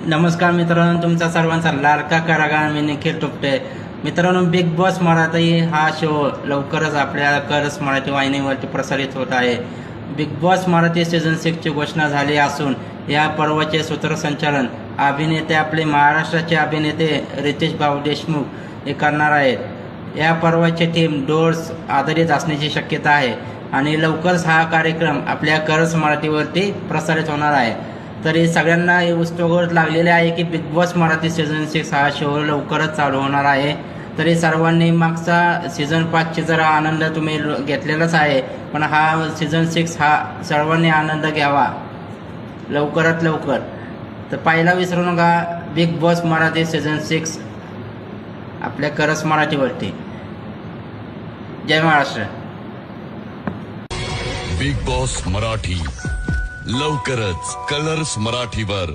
नमस्कार मित्रांनो, तुमचा सर्वांचा लाडका कलाकार मी निखिल टोपटे. मित्रांनो, बिग बॉस मराठी हा शो लवकरच आपल्या करस मराठी वाहिनीवरती प्रसारित होत आहे. बिग बॉस मराठी सीझन 6 ची घोषणा झाली असून या पर्वाचे सूत्रसंचालन अभिनेते आपले महाराष्ट्राचे अभिनेते रितेश भाऊ देशमुख हे करणार आहेत. या पर्वाची थीम डोर्स आधारित असण्याची शक्यता आहे आणि लवकरच हा कार्यक्रम आपल्या करस मराठीवरती प्रसारित होणार आहे. तरी सगळ्यांना हे उत्सुक लागलेले आहे की बिग बॉस मराठी सीझन 6 हा शो लवकरच चालू होणार आहे. तरी सर्वांनी मागचा सीझन 5 ची जरा आनंद तुम्ही घेतलेलाच आहे, पण हा सीझन 6 हा सर्वांनी आनंद घ्यावा लवकरात लवकर. तर पाहायला विसरू नका बिग बॉस मराठी सीझन 6 आपल्या करस मराठीवरती. जय महाराष्ट्र. बिग बॉस मराठी लवकरच कलर्स मराठीवर.